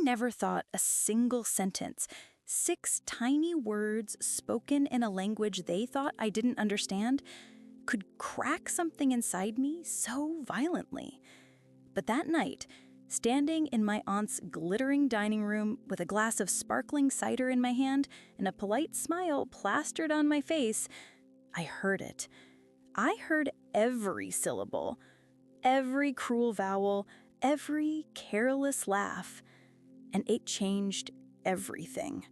never thought a single sentence, 6 tiny words spoken in a language they thought I didn't understand, could crack something inside me so violently. But that night, standing in my aunt's glittering dining room with a glass of sparkling cider in my hand and a polite smile plastered on my face, I heard it. I heard every syllable, every cruel vowel, every careless laugh, and it changed everything.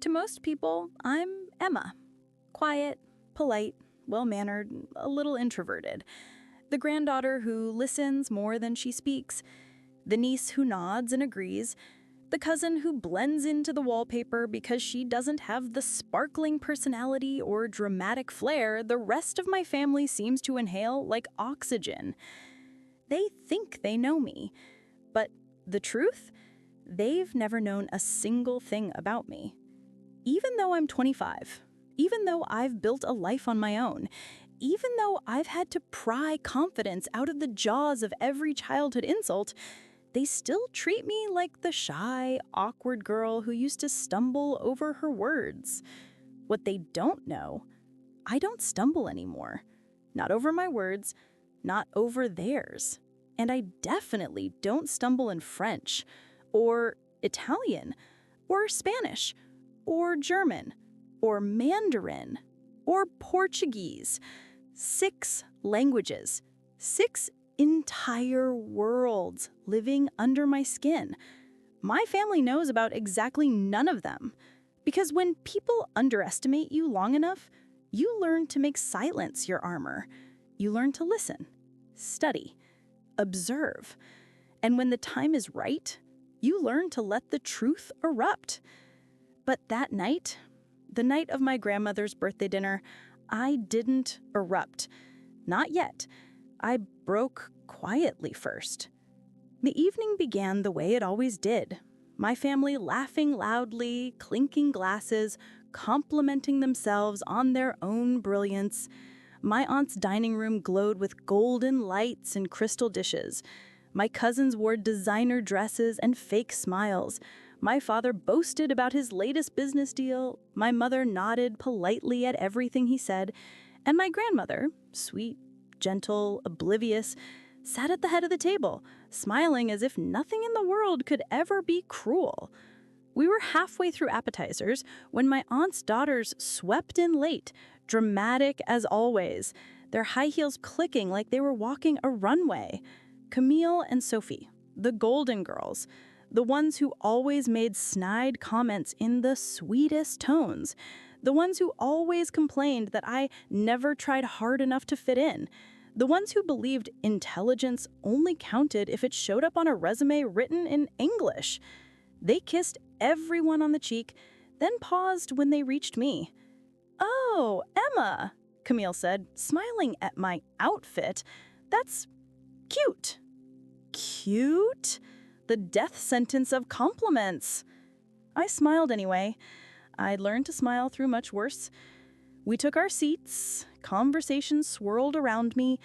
To most people, I'm Emma. Quiet, polite, well-mannered, a little introverted. The granddaughter who listens more than she speaks. The niece who nods and agrees. The cousin who blends into the wallpaper because she doesn't have the sparkling personality or dramatic flair the rest of my family seems to inhale like oxygen. They think they know me, but the truth? They've never known a single thing about me. Even though I'm 25, even though I've built a life on my own, even though I've had to pry confidence out of the jaws of every childhood insult, they still treat me like the shy, awkward girl who used to stumble over her words. What they don't know, I don't stumble anymore. Not over my words, not over theirs. And I definitely don't stumble in French, or Italian, or Spanish, or German, or Mandarin, or Portuguese. 6 languages, 6 entire worlds living under my skin. My family knows about exactly none of them. Because when people underestimate you long enough, you learn to make silence your armor. You learn to listen, study, observe. And when the time is right, you learn to let the truth erupt. But that night, the night of my grandmother's birthday dinner, I didn't erupt. Not yet. I broke quietly first. The evening began the way it always did. My family laughing loudly, clinking glasses, complimenting themselves on their own brilliance. My aunt's dining room glowed with golden lights and crystal dishes. My cousins wore designer dresses and fake smiles. My father boasted about his latest business deal. My mother nodded politely at everything he said. And my grandmother, sweet, gentle, oblivious, sat at the head of the table, smiling as if nothing in the world could ever be cruel. We were halfway through appetizers when my aunt's daughters swept in late, dramatic as always, their high heels clicking like they were walking a runway. Camille and Sophie, the golden girls, the ones who always made snide comments in the sweetest tones, the ones who always complained that I never tried hard enough to fit in, the ones who believed intelligence only counted if it showed up on a resume written in English. They kissed everyone on the cheek, then paused when they reached me. "Oh, Emma," Camille said, smiling at my outfit. "That's cute." Cute? The death sentence of compliments. I smiled anyway. I'd learned to smile through much worse. We took our seats. Conversation swirled around me.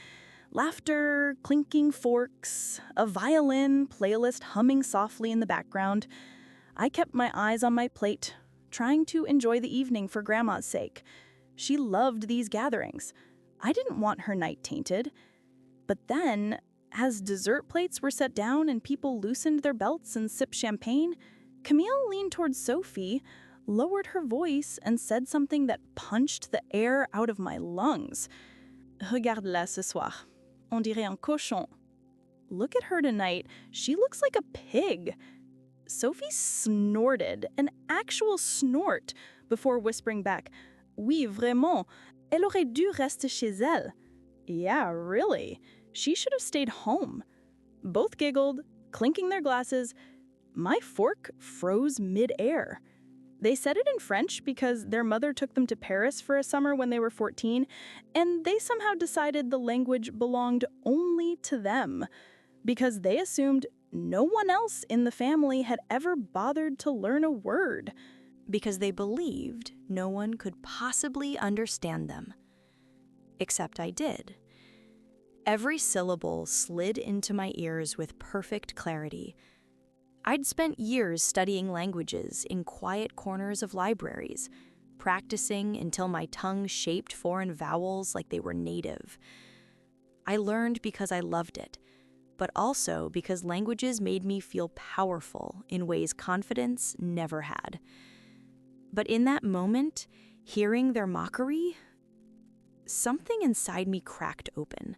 Laughter, clinking forks, a violin playlist humming softly in the background. I kept my eyes on my plate, trying to enjoy the evening for Grandma's sake. She loved these gatherings. I didn't want her night tainted. But then, as dessert plates were set down and people loosened their belts and sipped champagne, Camille leaned towards Sophie, lowered her voice, and said something that punched the air out of my lungs. "Regarde-la ce soir. On dirait un cochon." Look at her tonight. She looks like a pig. Sophie snorted, an actual snort, before whispering back, "Oui, vraiment. Elle aurait dû rester chez elle." Yeah, really. She should have stayed home. Both giggled, clinking their glasses. My fork froze mid-air. They said it in French because their mother took them to Paris for a summer when they were 14, and they somehow decided the language belonged only to them because they assumed no one else in the family had ever bothered to learn a word. Because they believed no one could possibly understand them. Except I did. Every syllable slid into my ears with perfect clarity. I'd spent years studying languages in quiet corners of libraries, practicing until my tongue shaped foreign vowels like they were native. I learned because I loved it, but also because languages made me feel powerful in ways confidence never had. But in that moment, hearing their mockery, something inside me cracked open.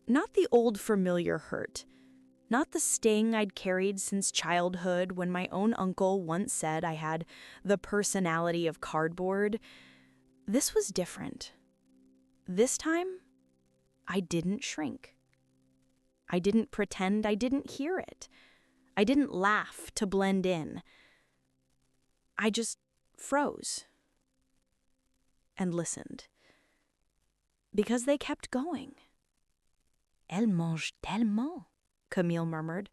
Not the old familiar hurt, not the sting I'd carried since childhood when my own uncle once said I had the personality of cardboard. This was different. This time, I didn't shrink. I didn't pretend I didn't hear it. I didn't laugh to blend in. I just froze and listened. Because they kept going. Elle mange tellement, Camille murmured.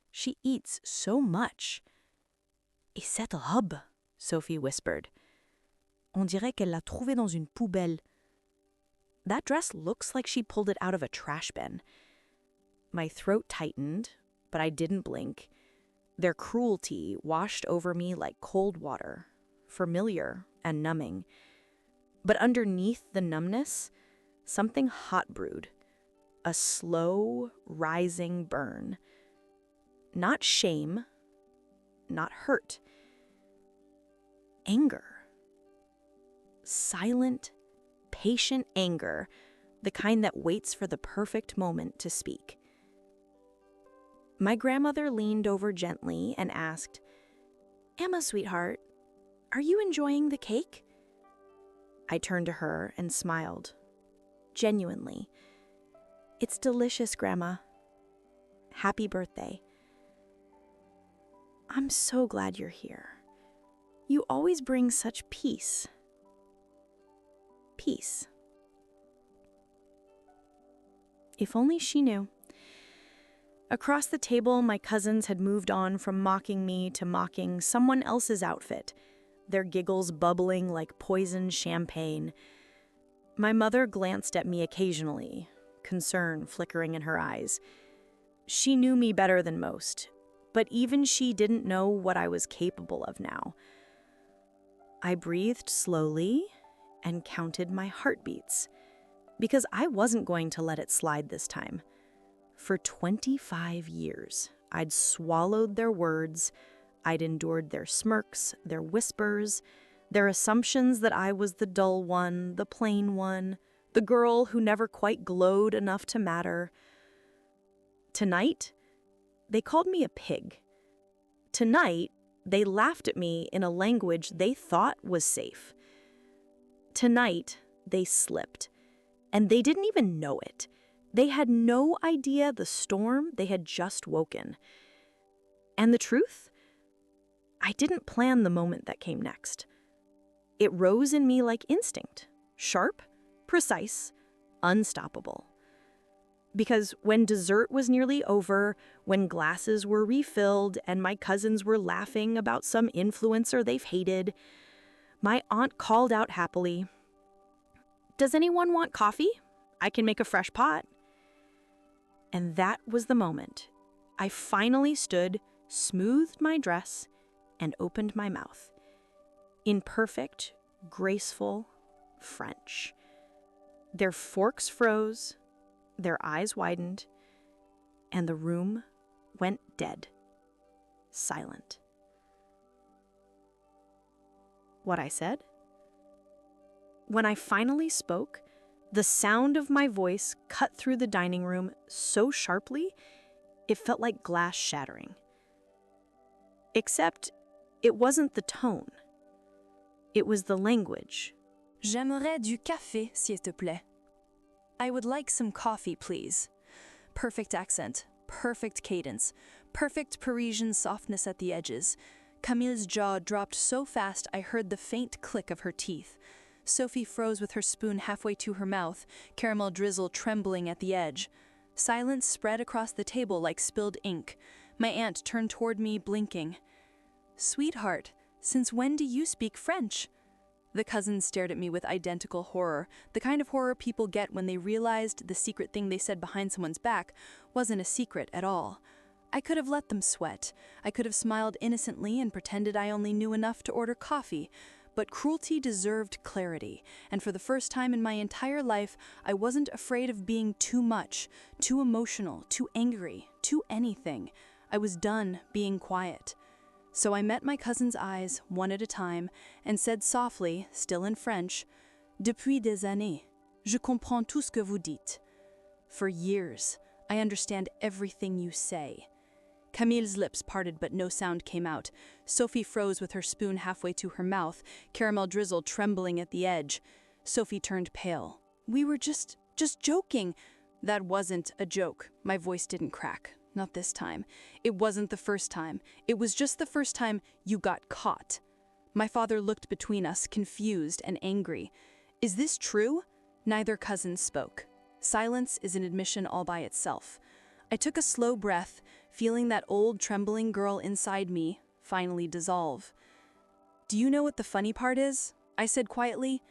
She eats so much. Et cette robe, Sophie whispered. On dirait qu'elle l'a trouvée dans une poubelle. That dress looks like she pulled it out of a trash bin. My throat tightened, but I didn't blink. Their cruelty washed over me like cold water, familiar and numbing. But underneath the numbness, something hot brewed. A slow, rising burn. Not shame, not hurt. Anger. Silent, patient anger, the kind that waits for the perfect moment to speak. My grandmother leaned over gently and asked, "Emma, sweetheart, are you enjoying the cake?" I turned to her and smiled, genuinely. "It's delicious, Grandma. Happy birthday." "I'm so glad you're here. You always bring such peace." Peace. If only she knew. Across the table, my cousins had moved on from mocking me to mocking someone else's outfit, their giggles bubbling like poisoned champagne. My mother glanced at me occasionally, concern flickering in her eyes. She knew me better than most, but even she didn't know what I was capable of now. I breathed slowly and counted my heartbeats, because I wasn't going to let it slide this time. For 25 years, I'd swallowed their words, I'd endured their smirks, their whispers, their assumptions that I was the dull one, the plain one, the girl who never quite glowed enough to matter. Tonight, they called me a pig. Tonight, they laughed at me in a language they thought was safe. Tonight, they slipped, and they didn't even know it. They had no idea the storm they had just woken. And the truth? I didn't plan the moment that came next. It rose in me like instinct, sharp, precise, unstoppable. Because when dessert was nearly over, when glasses were refilled and my cousins were laughing about some influencer they've hated, my aunt called out happily, "Does anyone want coffee? I can make a fresh pot." And that was the moment. I finally stood, smoothed my dress, and opened my mouth. In perfect, graceful French. Their forks froze, their eyes widened, and the room went dead, silent. What I said? When I finally spoke, the sound of my voice cut through the dining room so sharply, it felt like glass shattering. Except it wasn't the tone. It was the language. J'aimerais du café, s'il te plaît. I would like some coffee, please. Perfect accent, perfect cadence, perfect Parisian softness at the edges. Camille's jaw dropped so fast I heard the faint click of her teeth. Sophie froze with her spoon halfway to her mouth, caramel drizzle trembling at the edge. Silence spread across the table like spilled ink. My aunt turned toward me, blinking. "Sweetheart, since when do you speak French?" The cousins stared at me with identical horror, the kind of horror people get when they realized the secret thing they said behind someone's back wasn't a secret at all. I could have let them sweat. I could have smiled innocently and pretended I only knew enough to order coffee. But cruelty deserved clarity, and for the first time in my entire life, I wasn't afraid of being too much, too emotional, too angry, too anything. I was done being quiet. So I met my cousin's eyes, one at a time, and said softly, still in French, "Depuis des années, je comprends tout ce que vous dites." For years, I understand everything you say. Camille's lips parted, but no sound came out. Sophie froze with her spoon halfway to her mouth, caramel drizzle trembling at the edge. Sophie turned pale. "We were just joking." "That wasn't a joke." My voice didn't crack. Not this time. It wasn't the first time. It was just the first time you got caught. My father looked between us, confused and angry. "Is this true?" Neither cousin spoke. Silence is an admission all by itself. I took a slow breath, feeling that old trembling girl inside me finally dissolve. "Do you know what the funny part is?" I said quietly.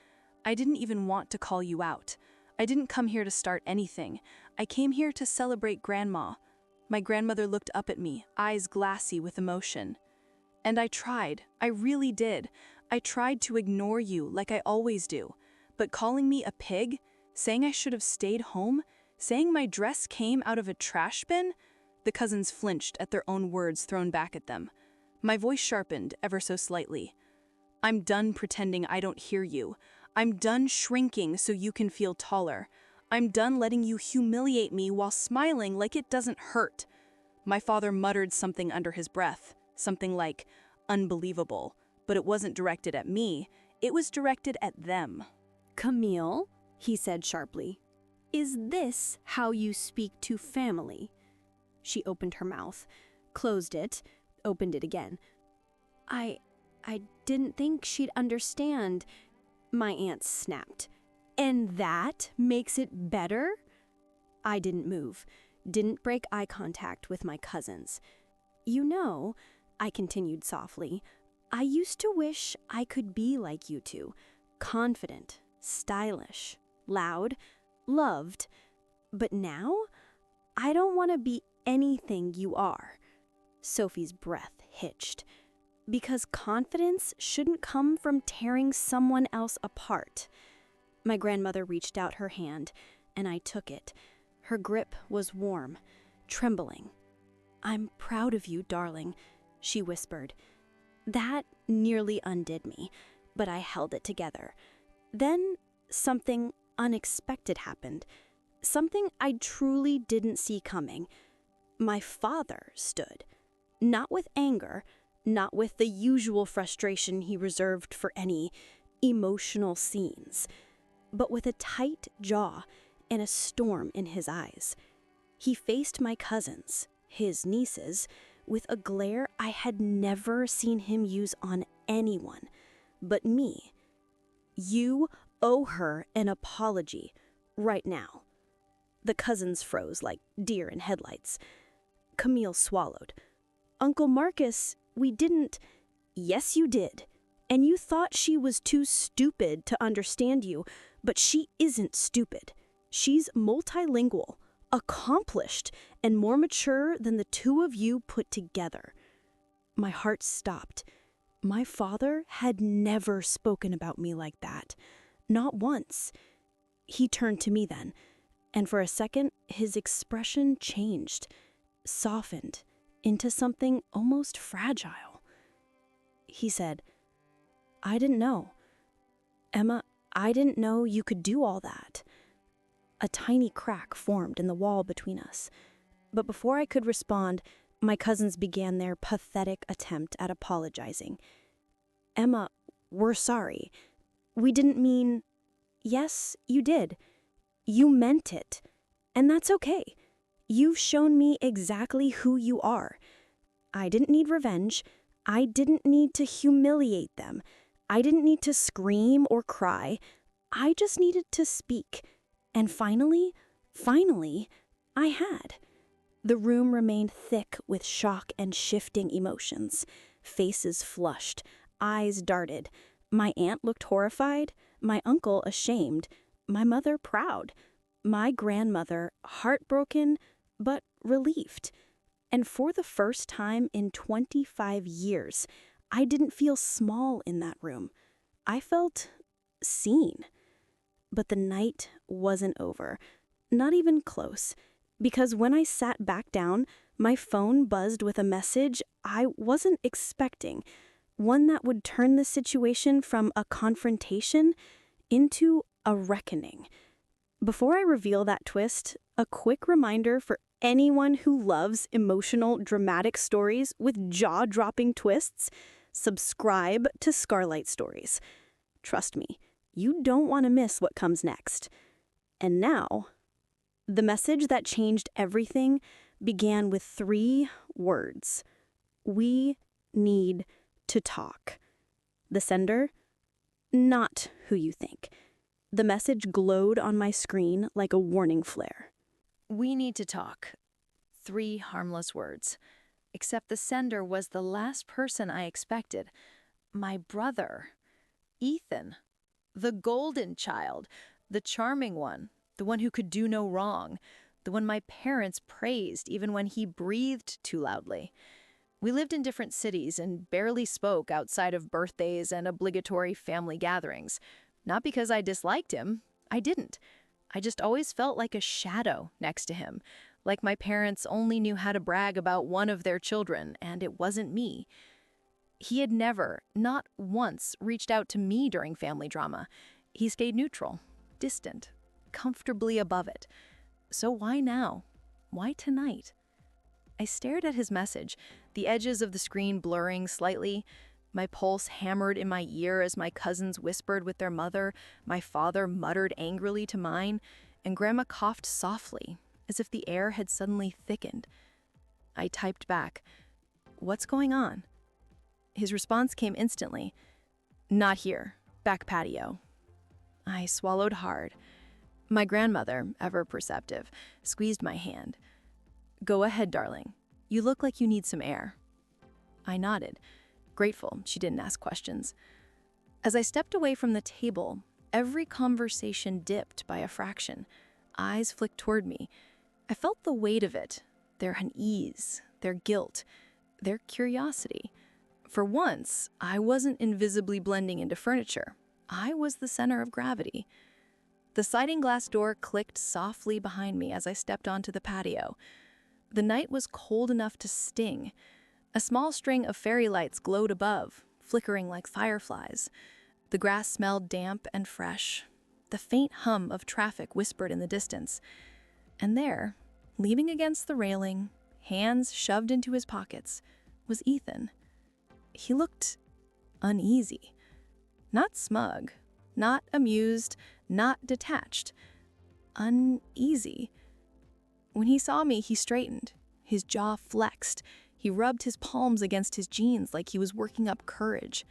"I didn't even want to call you out. I didn't come here to start anything. I came here to celebrate Grandma." My grandmother looked up at me, eyes glassy with emotion. "And I tried. I really did. I tried to ignore you like I always do. But calling me a pig? Saying I should have stayed home? Saying my dress came out of a trash bin?" The cousins flinched at their own words thrown back at them. My voice sharpened ever so slightly. "I'm done pretending I don't hear you. I'm done shrinking so you can feel taller. I'm done letting you humiliate me while smiling like it doesn't hurt." My father muttered something under his breath, something like, "Unbelievable," but it wasn't directed at me, it was directed at them. "Camille," he said sharply, "is this how you speak to family?" She opened her mouth, closed it, opened it again. I didn't think she'd understand," my aunt snapped. "And that makes it better?" I didn't move, didn't break eye contact with my cousins. "You know," I continued softly, "I used to wish I could be like you two, confident, stylish, loud, loved. But now, I don't want to be anything you are." Sophie's breath hitched. "Because confidence shouldn't come from tearing someone else apart." My grandmother reached out her hand, and I took it. Her grip was warm, trembling. "I'm proud of you, darling," she whispered. That nearly undid me, but I held it together. Then something unexpected happened. Something I truly didn't see coming. My father stood. Not with anger, not with the usual frustration he reserved for any emotional scenes, but with a tight jaw and a storm in his eyes. He faced my cousins, his nieces, with a glare I had never seen him use on anyone but me. "You owe her an apology, right now." The cousins froze like deer in headlights. Camille swallowed. "Uncle Marcus, we didn't—" "Yes, you did. And you thought she was too stupid to understand you, but she isn't stupid. She's multilingual, accomplished, and more mature than the two of you put together." My heart stopped. My father had never spoken about me like that. Not once. He turned to me then, and for a second, his expression changed, softened into something almost fragile. He said, "I didn't know. Emma, I didn't know you could do all that." A tiny crack formed in the wall between us. But before I could respond, my cousins began their pathetic attempt at apologizing. "Emma, we're sorry. We didn't mean—" "Yes, you did. You meant it. And that's okay. You've shown me exactly who you are. I didn't need revenge. I didn't need to humiliate them. I didn't need to scream or cry. I just needed to speak. And finally, I had." The room remained thick with shock and shifting emotions. Faces flushed, eyes darted. My aunt looked horrified, my uncle ashamed, my mother proud, my grandmother heartbroken but relieved. And for the first time in 25 years, I didn't feel small in that room. I felt seen. But the night wasn't over, not even close, because when I sat back down, my phone buzzed with a message I wasn't expecting, one that would turn the situation from a confrontation into a reckoning. Before I reveal that twist, a quick reminder for anyone who loves emotional, dramatic stories with jaw-dropping twists: subscribe to Scarlight Stories. Trust me, you don't want to miss what comes next. And now, the message that changed everything began with 3 words. We need to talk. The sender? Not who you think. The message glowed on my screen like a warning flare. We need to talk. 3 harmless words. Except the sender was the last person I expected. My brother. Ethan. The golden child. The charming one. The one who could do no wrong. The one my parents praised even when he breathed too loudly. We lived in different cities and barely spoke outside of birthdays and obligatory family gatherings. Not because I disliked him. I didn't. I just always felt like a shadow next to him, like my parents only knew how to brag about one of their children, and it wasn't me. He had never, not once, reached out to me during family drama. He stayed neutral, distant, comfortably above it. So why now? Why tonight? I stared at his message, the edges of the screen blurring slightly. My pulse hammered in my ear as my cousins whispered with their mother, my father muttered angrily to mine, and Grandma coughed softly, as if the air had suddenly thickened. I typed back, "What's going on?" His response came instantly, "Not here, back patio." I swallowed hard. My grandmother, ever perceptive, squeezed my hand. "Go ahead, darling. You look like you need some air." I nodded, grateful she didn't ask questions. As I stepped away from the table, every conversation dipped by a fraction. Eyes flicked toward me. I felt the weight of it, their unease, their guilt, their curiosity. For once, I wasn't invisibly blending into furniture. I was the center of gravity. The sliding glass door clicked softly behind me as I stepped onto the patio. The night was cold enough to sting. A small string of fairy lights glowed above, flickering like fireflies. The grass smelled damp and fresh. The faint hum of traffic whispered in the distance. And there, leaning against the railing, hands shoved into his pockets, was Ethan. He looked uneasy. Not smug, not amused, not detached. Uneasy. When he saw me, he straightened. His jaw flexed. He rubbed his palms against his jeans like he was working up courage.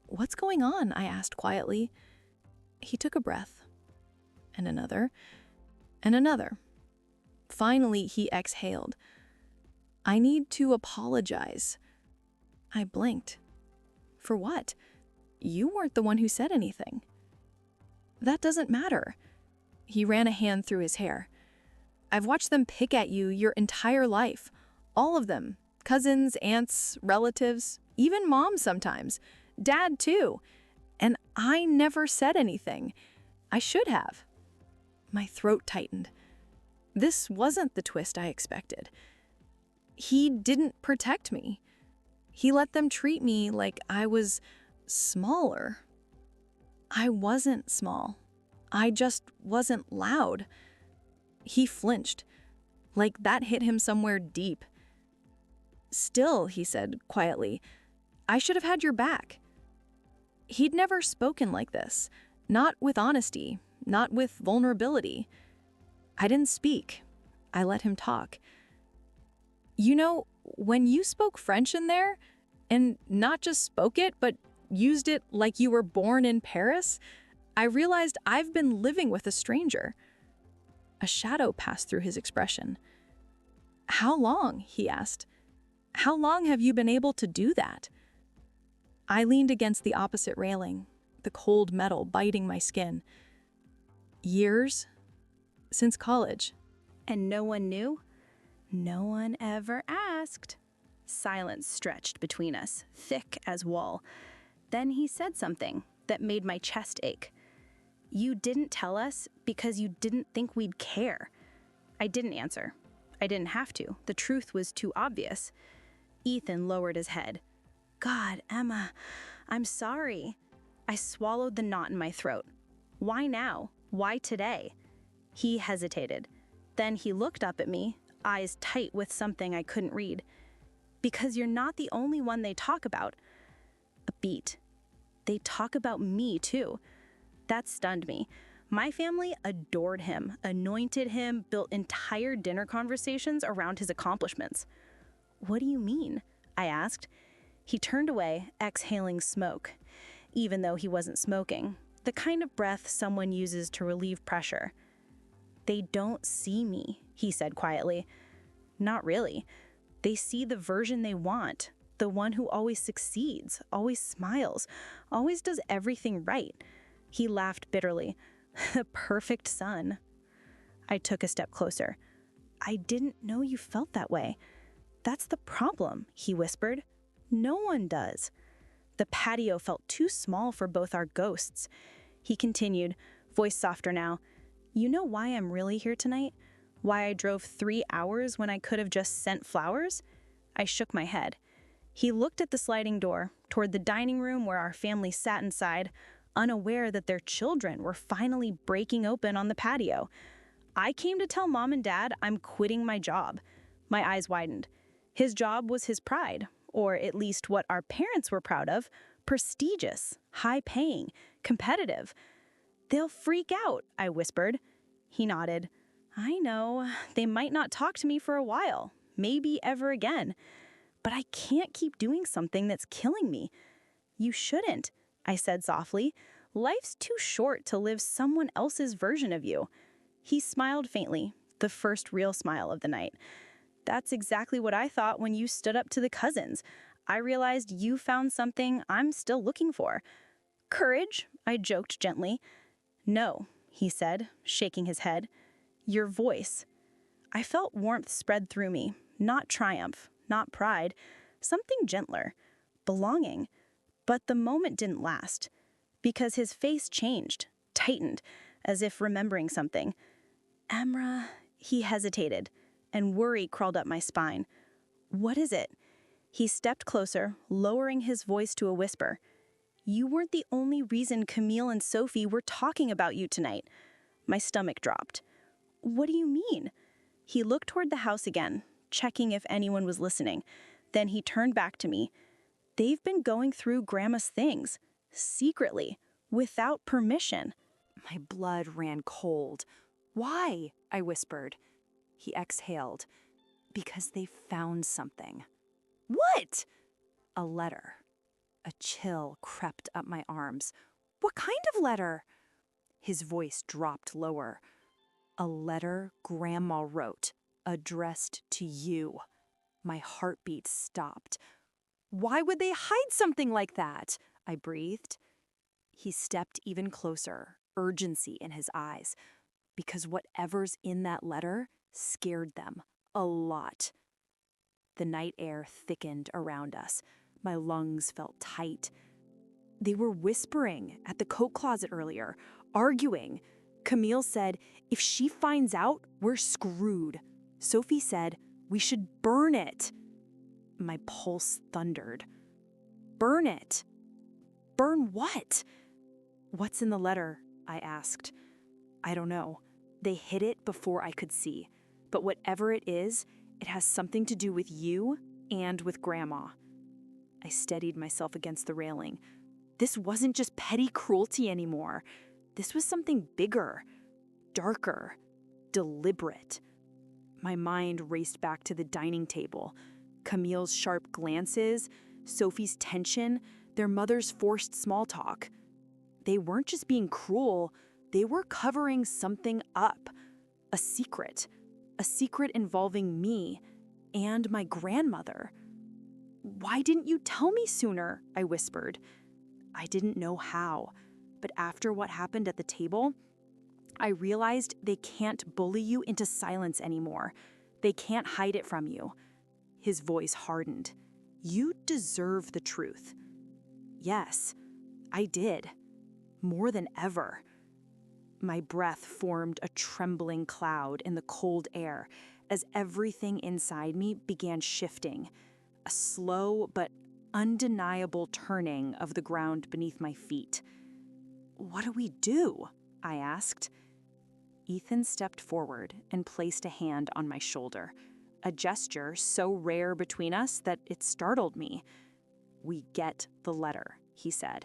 "What's going on?" I asked quietly. He took a breath. And another. And another. Finally, he exhaled. "I need to apologize." I blinked. "For what? You weren't the one who said anything." "That doesn't matter." He ran a hand through his hair. "I've watched them pick at you your entire life. All of them. Cousins, aunts, relatives, even mom sometimes. Dad too. And I never said anything. I should have." My throat tightened. This wasn't the twist I expected. He didn't protect me. He let them treat me like I was smaller. I wasn't small. I just wasn't loud. He flinched, like that hit him somewhere deep. "Still," he said quietly, "I should have had your back." He'd never spoken like this, not with honesty, not with vulnerability. I didn't speak. I let him talk. "You know, when you spoke French in there, and not just spoke it, but used it like you were born in Paris, I realized I've been living with a stranger." A shadow passed through his expression. "How long?" he asked. "How long have you been able to do that?" I leaned against the opposite railing, the cold metal biting my skin. "Years. Since college." And no one knew? No one ever asked. Silence stretched between us, thick as wool. Then he said something that made my chest ache. You didn't tell us because you didn't think we'd care. I didn't answer. I didn't have to. The truth was too obvious. Ethan lowered his head. God, Emma, I'm sorry. I swallowed the knot in my throat. Why now? Why today? He hesitated. Then he looked up at me, eyes tight with something I couldn't read. Because you're not the only one they talk about. A beat. They talk about me, too. That stunned me. My family adored him, anointed him, built entire dinner conversations around his accomplishments. What do you mean? I asked. He turned away, exhaling smoke, even though he wasn't smoking, the kind of breath someone uses to relieve pressure. They don't see me, he said quietly. Not really. They see the version they want, the one who always succeeds, always smiles, always does everything right. He laughed bitterly. The perfect son. I took a step closer. I didn't know you felt that way. That's the problem, he whispered. No one does. The patio felt too small for both our ghosts. He continued, voice softer now. You know why I'm really here tonight? Why I drove 3 hours when I could have just sent flowers? I shook my head. He looked at the sliding door, toward the dining room where our family sat inside, unaware that their children were finally breaking open on the patio. I came to tell Mom and Dad I'm quitting my job. My eyes widened. His job was his pride, or at least what our parents were proud of, prestigious, high-paying, competitive. They'll freak out, I whispered. He nodded. I know, they might not talk to me for a while, maybe ever again. But I can't keep doing something that's killing me. You shouldn't, I said softly. Life's too short to live someone else's version of you. He smiled faintly, the first real smile of the night. That's exactly what I thought when you stood up to the cousins. I realized you found something I'm still looking for. Courage, I joked gently. No, he said, shaking his head. Your voice. I felt warmth spread through me, not triumph, not pride, something gentler, belonging. But the moment didn't last, because his face changed, tightened, as if remembering something. Emra, he hesitated, and worry crawled up my spine. What is it? He stepped closer, lowering his voice to a whisper. You weren't the only reason Camille and Sophie were talking about you tonight. My stomach dropped. What do you mean? He looked toward the house again, checking if anyone was listening. Then he turned back to me. They've been going through Grandma's things, secretly, without permission. My blood ran cold. Why? I whispered. He exhaled. Because they found something. What? A letter. A chill crept up my arms. What kind of letter? His voice dropped lower. A letter Grandma wrote, addressed to you. My heartbeat stopped. Why would they hide something like that? I breathed. He stepped even closer, urgency in his eyes, because whatever's in that letter scared them a lot. The night air thickened around us. My lungs felt tight. They were whispering at the coat closet earlier, arguing. Camille said, if she finds out, we're screwed. Sophie said, we should burn it. My pulse thundered. Burn it? Burn what? What's in the letter? I asked. I don't know. They hid it before I could see. But whatever it is, it has something to do with you and with Grandma. I steadied myself against the railing. This wasn't just petty cruelty anymore. This was something bigger, darker, deliberate. My mind raced back to the dining table. Camille's sharp glances, Sophie's tension, their mother's forced small talk. They weren't just being cruel, they were covering something up. A secret involving me and my grandmother. Why didn't you tell me sooner? I whispered. I didn't know how, but after what happened at the table, I realized they can't bully you into silence anymore. They can't hide it from you." His voice hardened. "You deserve the truth." Yes, I did. More than ever. My breath formed a trembling cloud in the cold air as everything inside me began shifting, a slow but undeniable turning of the ground beneath my feet. "What do we do?" I asked. Ethan stepped forward and placed a hand on my shoulder, a gesture so rare between us that it startled me. "We get the letter," he said,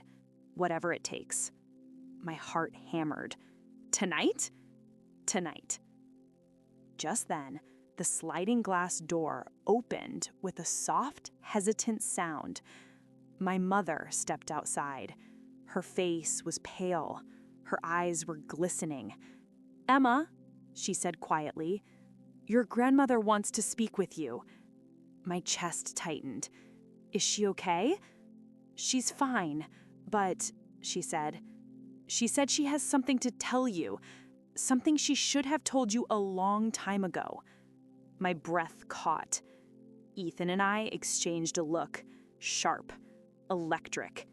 "whatever it takes." My heart hammered. "Tonight?" "Tonight." Just then, the sliding glass door opened with a soft, hesitant sound. My mother stepped outside. Her face was pale. Her eyes were glistening. "Emma," she said quietly, "your grandmother wants to speak with you." My chest tightened. "Is she okay?" "She's fine, but," she said she has something to tell you, something she should have told you a long time ago." My breath caught. Ethan and I exchanged a look, sharp, electric,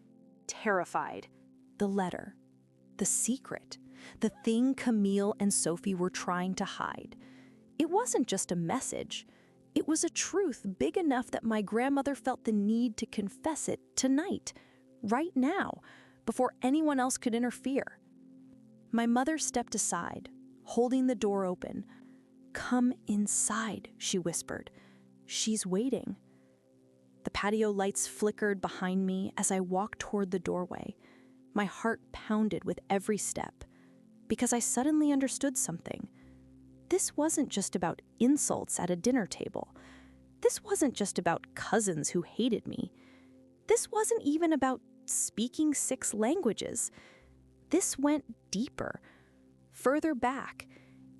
terrified. The letter. The secret. The thing Camille and Sophie were trying to hide. It wasn't just a message. It was a truth big enough that my grandmother felt the need to confess it tonight, right now, before anyone else could interfere. My mother stepped aside, holding the door open. "Come inside," she whispered. "She's waiting." The patio lights flickered behind me as I walked toward the doorway. My heart pounded with every step, because I suddenly understood something. This wasn't just about insults at a dinner table. This wasn't just about cousins who hated me. This wasn't even about speaking 6 languages. This went deeper, further back,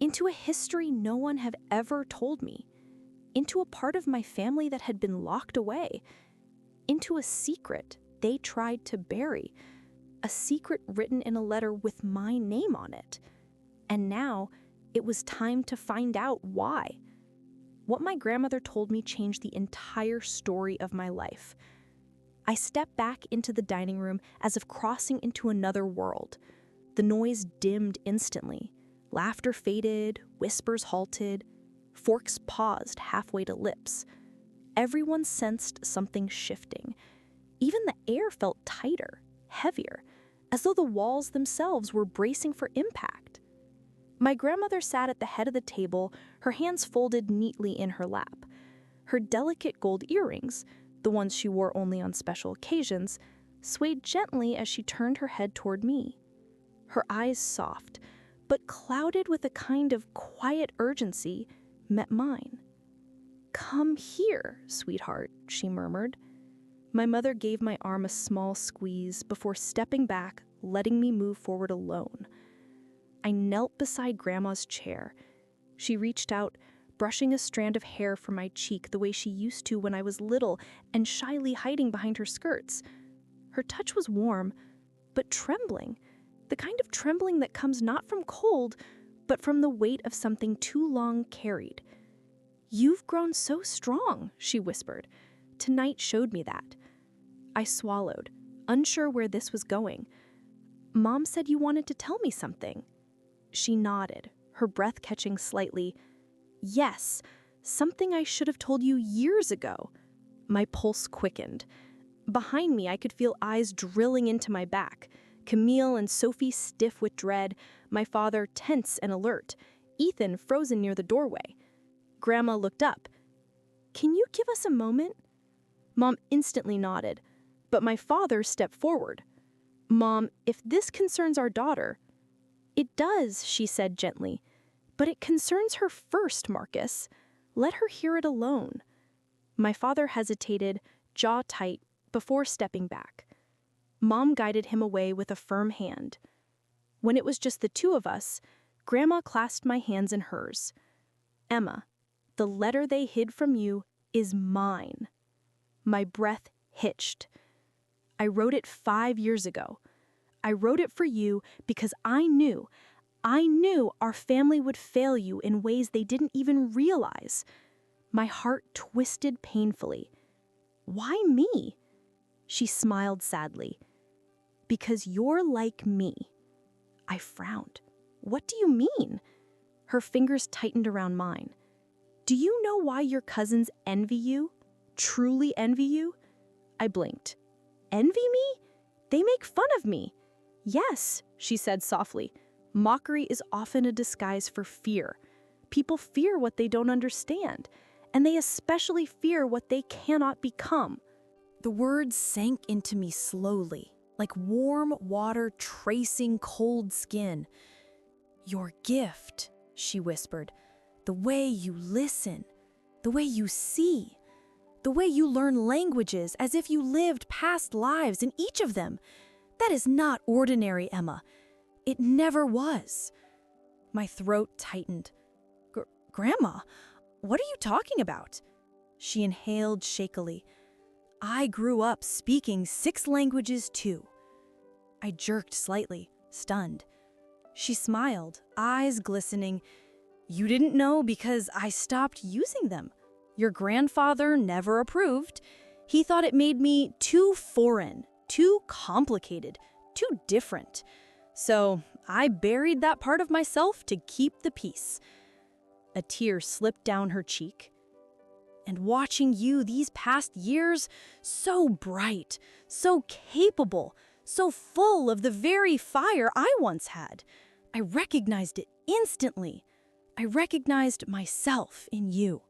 into a history no one had ever told me, into a part of my family that had been locked away, into a secret they tried to bury, a secret written in a letter with my name on it. And now it was time to find out why. What my grandmother told me changed the entire story of my life. I stepped back into the dining room as if crossing into another world. The noise dimmed instantly. Laughter faded, whispers halted, forks paused halfway to lips. Everyone sensed something shifting. Even the air felt tighter, heavier, as though the walls themselves were bracing for impact. My grandmother sat at the head of the table, her hands folded neatly in her lap. Her delicate gold earrings, the ones she wore only on special occasions, swayed gently as she turned her head toward me. Her eyes, soft, but clouded with a kind of quiet urgency, met mine. "Come here, sweetheart," she murmured. My mother gave my arm a small squeeze before stepping back, letting me move forward alone. I knelt beside Grandma's chair. She reached out, brushing a strand of hair from my cheek the way she used to when I was little and shyly hiding behind her skirts. Her touch was warm, but trembling, the kind of trembling that comes not from cold, but from the weight of something too long carried. "You've grown so strong," she whispered. "Tonight showed me that." I swallowed, unsure where this was going. "Mom said you wanted to tell me something." She nodded, her breath catching slightly. "Yes, something I should have told you years ago." My pulse quickened. Behind me, I could feel eyes drilling into my back. Camille and Sophie stiff with dread, my father tense and alert, Ethan frozen near the doorway. Grandma looked up. "Can you give us a moment?" Mom instantly nodded, but my father stepped forward. "Mom, if this concerns our daughter—" "It does," she said gently. "But it concerns her first, Marcus. Let her hear it alone." My father hesitated, jaw tight, before stepping back. Mom guided him away with a firm hand. When it was just the two of us, Grandma clasped my hands in hers. "Emma, the letter they hid from you is mine." My breath hitched. "I wrote it 5 years ago. I wrote it for you because I knew I knew our family would fail you in ways they didn't even realize. My heart twisted painfully. Why me? She smiled sadly. Because you're like me. I frowned. What do you mean? Her fingers tightened around mine. Do you know why your cousins envy you? Truly envy you? I blinked. Envy me? They make fun of me. Yes, she said softly. Mockery is often a disguise for fear. People fear what they don't understand, and they especially fear what they cannot become. The words sank into me slowly, like warm water tracing cold skin. Your gift, she whispered, the way you listen, the way you see, the way you learn languages as if you lived past lives in each of them. That is not ordinary, Emma. It never was. My throat tightened. Grandma, what are you talking about? She inhaled shakily. I grew up speaking 6 languages too. I jerked slightly, stunned. She smiled, eyes glistening. You didn't know because I stopped using them. Your grandfather never approved. He thought it made me too foreign, too complicated, too different. So I buried that part of myself to keep the peace. A tear slipped down her cheek. And watching you these past years, so bright, so capable, so full of the very fire I once had, I recognized it instantly. I recognized myself in you.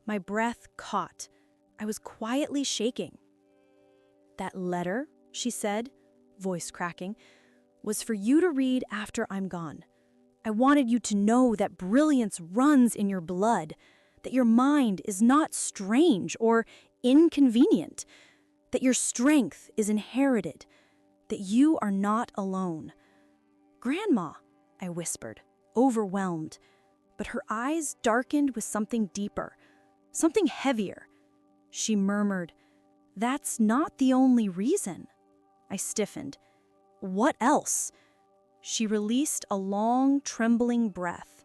My breath caught. I was quietly shaking. That letter, she said, voice cracking, was for you to read after I'm gone. I wanted you to know that brilliance runs in your blood, that your mind is not strange or inconvenient, that your strength is inherited, that you are not alone. Grandma, I whispered, overwhelmed, but her eyes darkened with something deeper, something heavier. She murmured, That's not the only reason. I stiffened. What else? She released a long, trembling breath.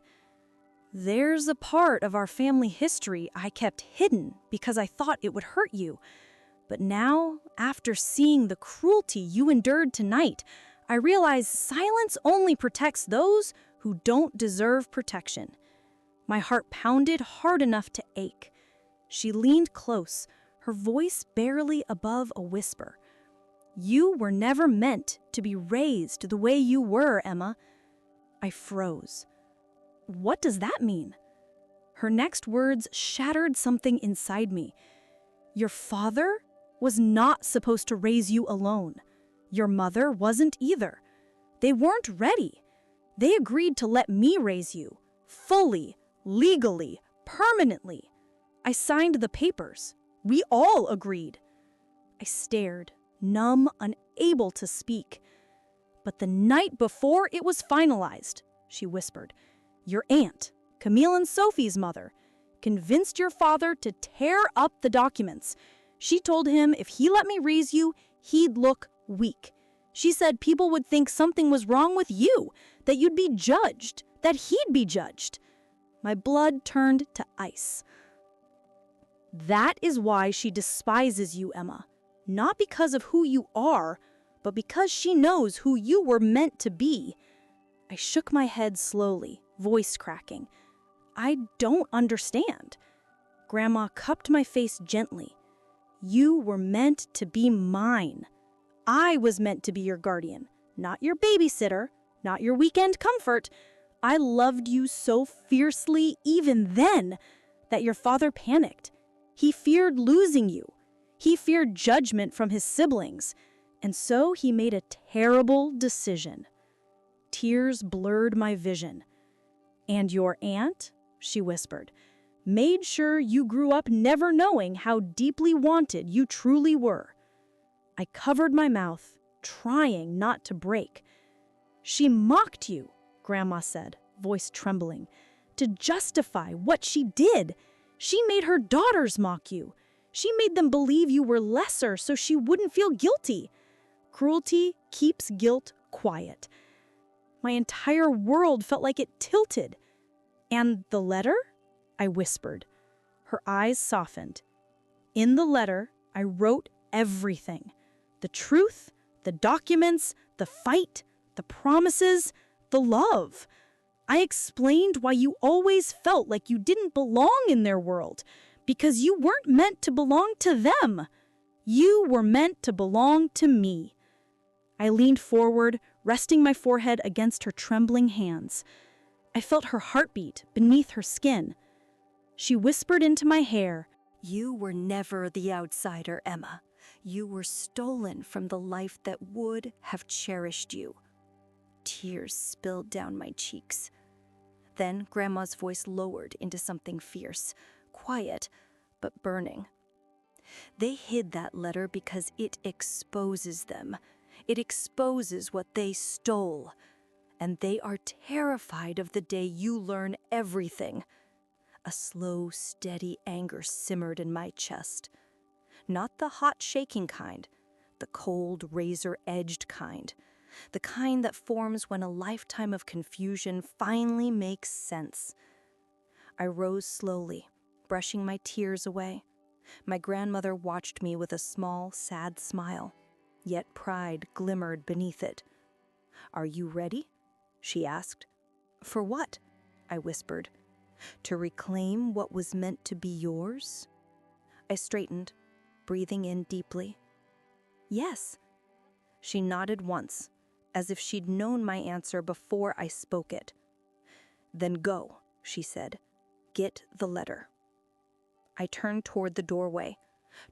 There's a part of our family history I kept hidden because I thought it would hurt you. But now, after seeing the cruelty you endured tonight, I realize silence only protects those who don't deserve protection. My heart pounded hard enough to ache. She leaned close, her voice barely above a whisper. You were never meant to be raised the way you were, Emma. I froze. What does that mean? Her next words shattered something inside me. Your father was not supposed to raise you alone. Your mother wasn't either. They weren't ready. They agreed to let me raise you, fully, legally, permanently. I signed the papers. We all agreed. I stared, numb, unable to speak. But the night before it was finalized, she whispered, your aunt, Camille and Sophie's mother, convinced your father to tear up the documents. She told him if he let me raise you, he'd look weak. She said people would think something was wrong with you, that you'd be judged, that he'd be judged. My blood turned to ice. That is why she despises you, Emma. Not because of who you are, but because she knows who you were meant to be. I shook my head slowly, voice cracking. I don't understand. Grandma cupped my face gently. You were meant to be mine. I was meant to be your guardian, not your babysitter, not your weekend comfort. I loved you so fiercely even then that your father panicked. He feared losing you. He feared judgment from his siblings. And so he made a terrible decision. Tears blurred my vision. And your aunt, she whispered, made sure you grew up never knowing how deeply wanted you truly were. I covered my mouth, trying not to break. She mocked you, Grandma said, voice trembling, to justify what she did. She made her daughters mock you. She made them believe you were lesser so she wouldn't feel guilty. Cruelty keeps guilt quiet. My entire world felt like it tilted. "And the letter?" I whispered. Her eyes softened. "In the letter, I wrote everything. The truth, the documents, the fight, the promises, the love. I explained why you always felt like you didn't belong in their world, because you weren't meant to belong to them. You were meant to belong to me." I leaned forward, resting my forehead against her trembling hands. I felt her heartbeat beneath her skin. She whispered into my hair, You were never the outsider, Emma. You were stolen from the life that would have cherished you. Tears spilled down my cheeks. Then Grandma's voice lowered into something fierce, quiet, but burning. They hid that letter because it exposes them. It exposes what they stole. And they are terrified of the day you learn everything. A slow, steady anger simmered in my chest. Not the hot, shaking kind, the cold, razor-edged kind. The kind that forms when a lifetime of confusion finally makes sense. I rose slowly, brushing my tears away. My grandmother watched me with a small, sad smile, yet pride glimmered beneath it. "Are you ready?" she asked. "For what?" I whispered. "To reclaim what was meant to be yours?" I straightened, breathing in deeply. "Yes." She nodded once, as if she'd known my answer before I spoke it. "Then go," she said. "Get the letter." I turned toward the doorway,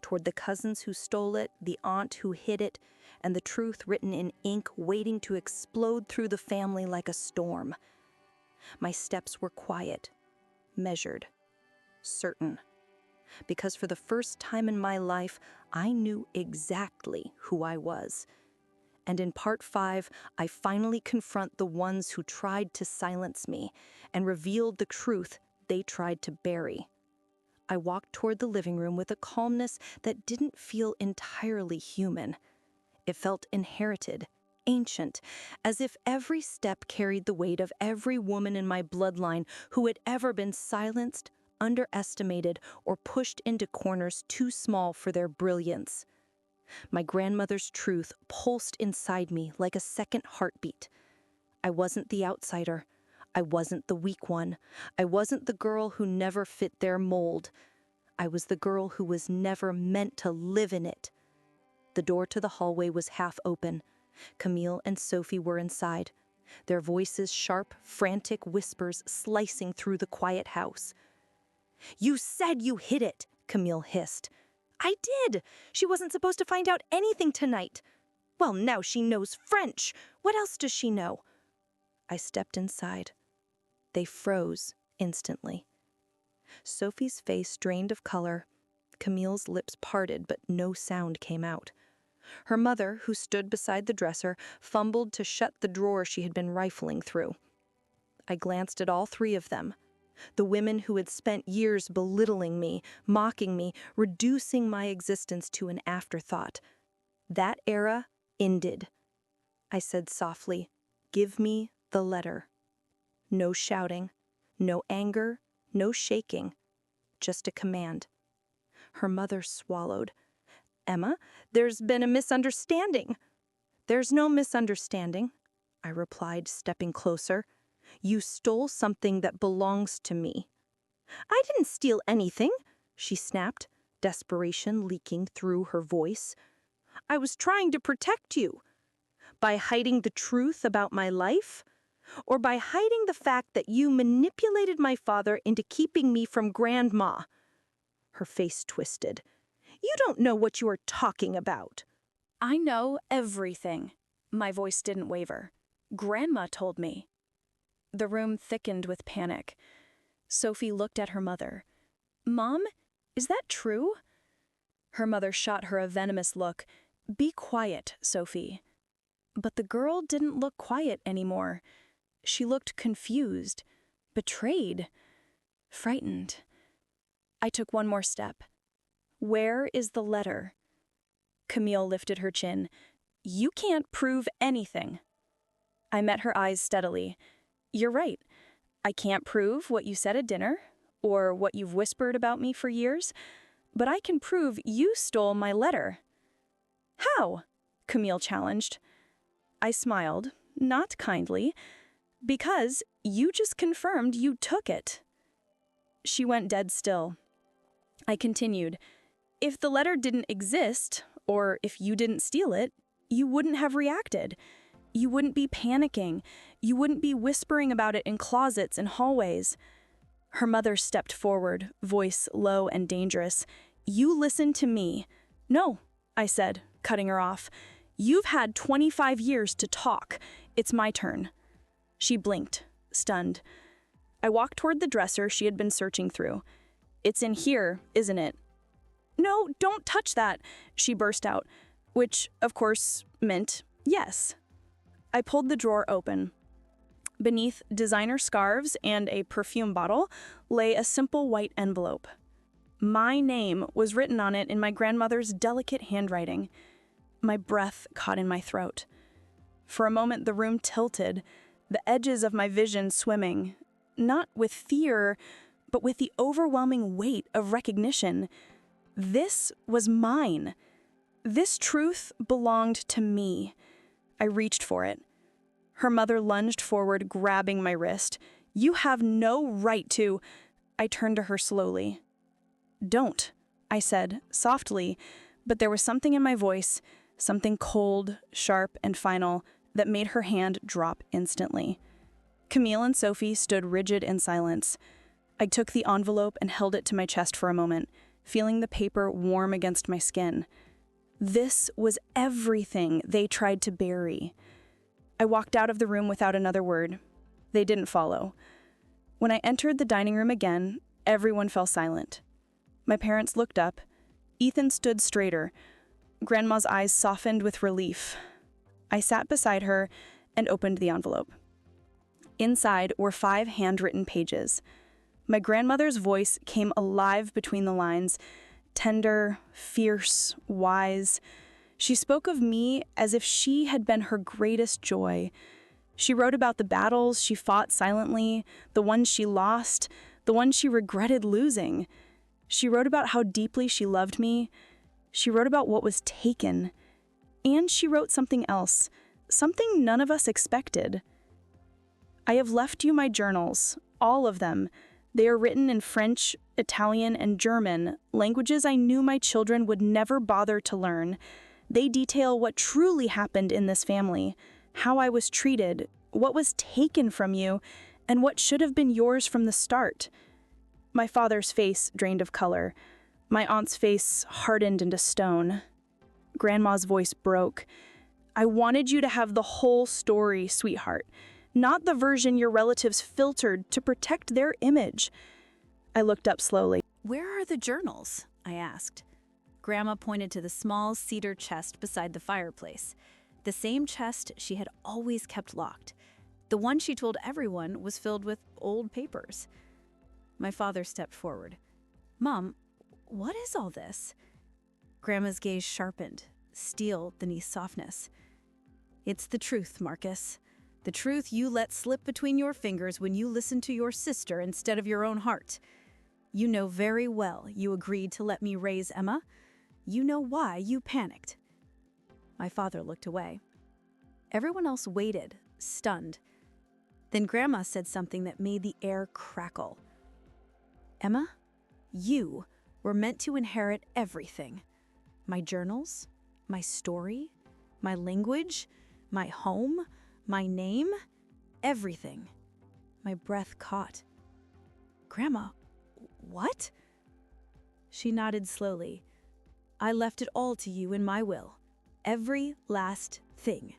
toward the cousins who stole it, the aunt who hid it, and the truth written in ink waiting to explode through the family like a storm. My steps were quiet, measured, certain, because for the first time in my life, I knew exactly who I was. And in part 5, I finally confront the ones who tried to silence me and revealed the truth they tried to bury. I walked toward the living room with a calmness that didn't feel entirely human. It felt inherited, ancient, as if every step carried the weight of every woman in my bloodline who had ever been silenced, underestimated, or pushed into corners too small for their brilliance. My grandmother's truth pulsed inside me like a second heartbeat. I wasn't the outsider. I wasn't the weak one. I wasn't the girl who never fit their mold. I was the girl who was never meant to live in it. The door to the hallway was half open. Camille and Sophie were inside, their voices sharp, frantic whispers slicing through the quiet house. "You said you hid it," Camille hissed. "I did. She wasn't supposed to find out anything tonight." "Well, now she knows French. What else does she know?" I stepped inside. They froze instantly. Sophie's face drained of color. Camille's lips parted, but no sound came out. Her mother, who stood beside the dresser, fumbled to shut the drawer she had been rifling through. I glanced at all 3 of them. The women who had spent years belittling me, mocking me, reducing my existence to an afterthought. That era ended. I said softly, "Give me the letter." No shouting, no anger, no shaking, just a command. Her mother swallowed. "Emma, there's been a misunderstanding." "There's no misunderstanding," I replied, stepping closer. "You stole something that belongs to me." "I didn't steal anything," she snapped, desperation leaking through her voice. "I was trying to protect you." "By hiding the truth about my life? Or by hiding the fact that you manipulated my father into keeping me from Grandma?" Her face twisted. "You don't know what you are talking about." "I know everything." My voice didn't waver. "Grandma told me." The room thickened with panic. Sophie looked at her mother. "Mom, is that true?" Her mother shot her a venomous look. "Be quiet, Sophie." But the girl didn't look quiet anymore. She looked confused, betrayed, frightened. I took one more step. "Where is the letter?" Camille lifted her chin. "You can't prove anything." I met her eyes steadily. You're right. I can't prove what you said at dinner, or what you've whispered about me for years, but I can prove you stole my letter. How? Camille challenged. I smiled, not kindly, because you just confirmed you took it. She went dead still. I continued, if the letter didn't exist, or if you didn't steal it, you wouldn't have reacted. You wouldn't be panicking. You wouldn't be whispering about it in closets and hallways. Her mother stepped forward, voice low and dangerous. You listen to me. No, I said, cutting her off. You've had 25 years to talk. It's my turn. She blinked, stunned. I walked toward the dresser she had been searching through. It's in here, isn't it? No, don't touch that, she burst out, which, of course, meant yes. I pulled the drawer open. Beneath designer scarves and a perfume bottle lay a simple white envelope. My name was written on it in my grandmother's delicate handwriting. My breath caught in my throat. For a moment, the room tilted, the edges of my vision swimming, not with fear, but with the overwhelming weight of recognition. This was mine. This truth belonged to me. I reached for it. Her mother lunged forward, grabbing my wrist. You have no right to... I turned to her slowly. Don't, I said, softly, but there was something in my voice, something cold, sharp, and final, that made her hand drop instantly. Camille and Sophie stood rigid in silence. I took the envelope and held it to my chest for a moment, feeling the paper warm against my skin. This was everything they tried to bury. I walked out of the room without another word. They didn't follow. When I entered the dining room again, everyone fell silent. My parents looked up. Ethan stood straighter. Grandma's eyes softened with relief. I sat beside her and opened the envelope. Inside were 5 handwritten pages. My grandmother's voice came alive between the lines, tender, fierce, wise. She spoke of me as if she had been her greatest joy. She wrote about the battles she fought silently, the ones she lost, the ones she regretted losing. She wrote about how deeply she loved me. She wrote about what was taken. And she wrote something else, something none of us expected. I have left you my journals, all of them. They are written in French, Italian, and German, languages I knew my children would never bother to learn. They detail what truly happened in this family, how I was treated, what was taken from you, and what should have been yours from the start. My father's face drained of color. My aunt's face hardened into stone. Grandma's voice broke. I wanted you to have the whole story, sweetheart, not the version your relatives filtered to protect their image. I looked up slowly. Where are the journals? I asked. Grandma pointed to the small cedar chest beside the fireplace. The same chest she had always kept locked. The one she told everyone was filled with old papers. My father stepped forward. Mom, what is all this? Grandma's gaze sharpened, steel beneath softness. It's the truth, Marcus. The truth you let slip between your fingers when you listened to your sister instead of your own heart. You know very well you agreed to let me raise Emma. You know why you panicked. My father looked away. Everyone else waited, stunned. Then Grandma said something that made the air crackle. Emma, you were meant to inherit everything. My journals, my story, my language, my home, my name, everything. My breath caught. Grandma, what? She nodded slowly. I left it all to you in my will. Every last thing.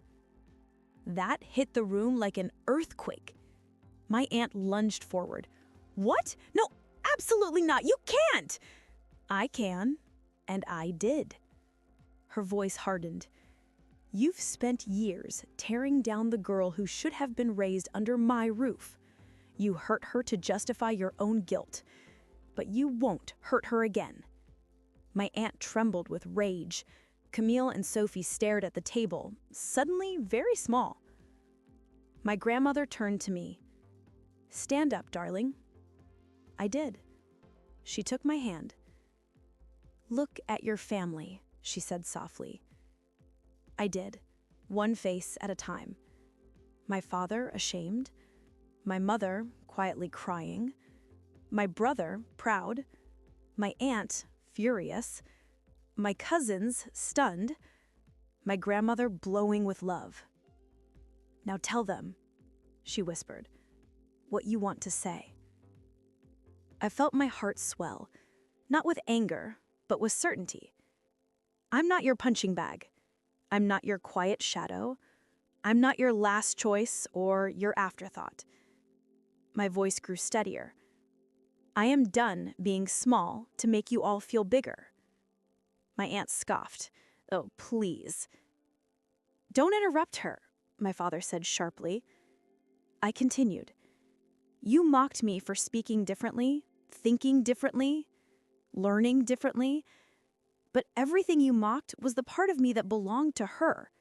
That hit the room like an earthquake. My aunt lunged forward. What? No, absolutely not. You can't. I can, and I did. Her voice hardened. You've spent years tearing down the girl who should have been raised under my roof. You hurt her to justify your own guilt, but you won't hurt her again. My aunt trembled with rage. Camille and Sophie stared at the table, suddenly very small. My grandmother turned to me. "Stand up, darling." I did. She took my hand. "Look at your family," she said softly. I did, one face at a time. My father, ashamed. My mother, quietly crying. My brother, proud. My aunt, furious. My cousins, stunned. My grandmother, glowing with love. "Now tell them," she whispered, "what you want to say." I felt my heart swell, not with anger, but with certainty. I'm not your punching bag. I'm not your quiet shadow. I'm not your last choice or your afterthought. My voice grew steadier. I am done being small to make you all feel bigger. My aunt scoffed. "Oh, please." "Don't interrupt her," my father said sharply. I continued. "You mocked me for speaking differently, thinking differently, learning differently, but everything you mocked was the part of me that belonged to her."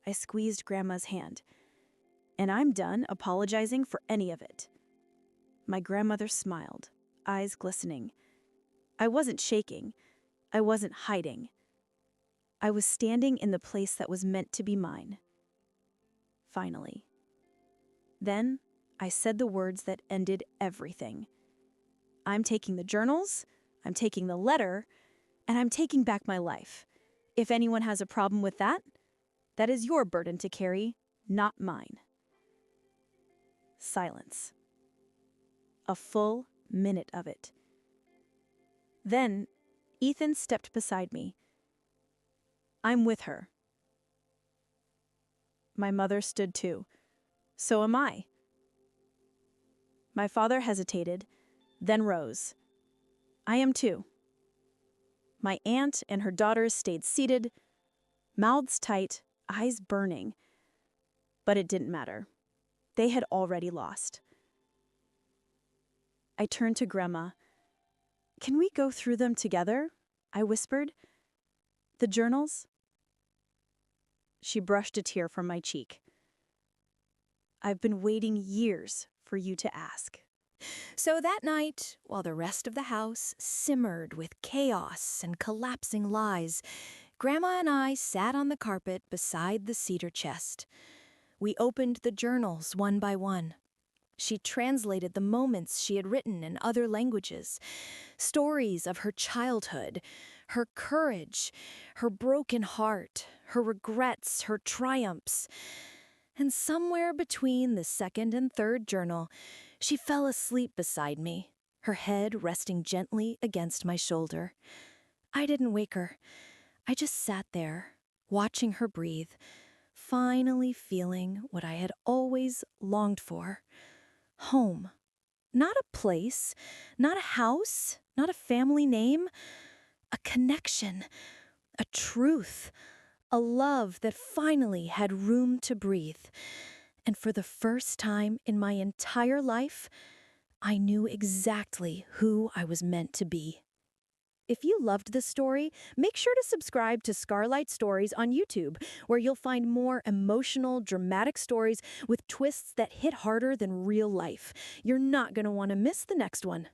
I squeezed Grandma's hand. "And I'm done apologizing for any of it." My grandmother smiled, eyes glistening. I wasn't shaking. I wasn't hiding. I was standing in the place that was meant to be mine. Finally. Then I said the words that ended everything. I'm taking the journals, I'm taking the letter, and I'm taking back my life. If anyone has a problem with that, that is your burden to carry, not mine. Silence. A full minute of it. Then Ethan stepped beside me. "I'm with her." My mother stood too. "So am I." My father hesitated, then rose. "I am too." My aunt and her daughters stayed seated, mouths tight, eyes burning. But it didn't matter. They had already lost. I turned to Grandma. "Can we go through them together?" I whispered. "The journals?" She brushed a tear from my cheek. "I've been waiting years for you to ask." So that night, while the rest of the house simmered with chaos and collapsing lies, Grandma and I sat on the carpet beside the cedar chest. We opened the journals one by one. She translated the moments she had written in other languages, stories of her childhood, her courage, her broken heart, her regrets, her triumphs. And somewhere between the second and third journal, she fell asleep beside me, her head resting gently against my shoulder. I didn't wake her. I just sat there, watching her breathe, finally feeling what I had always longed for. Home. Not a place, not a house, not a family name. A connection, a truth, a love that finally had room to breathe. And for the first time in my entire life, I knew exactly who I was meant to be. If you loved this story, make sure to subscribe to Scarlight Stories on YouTube, where you'll find more emotional, dramatic stories with twists that hit harder than real life. You're not going to want to miss the next one.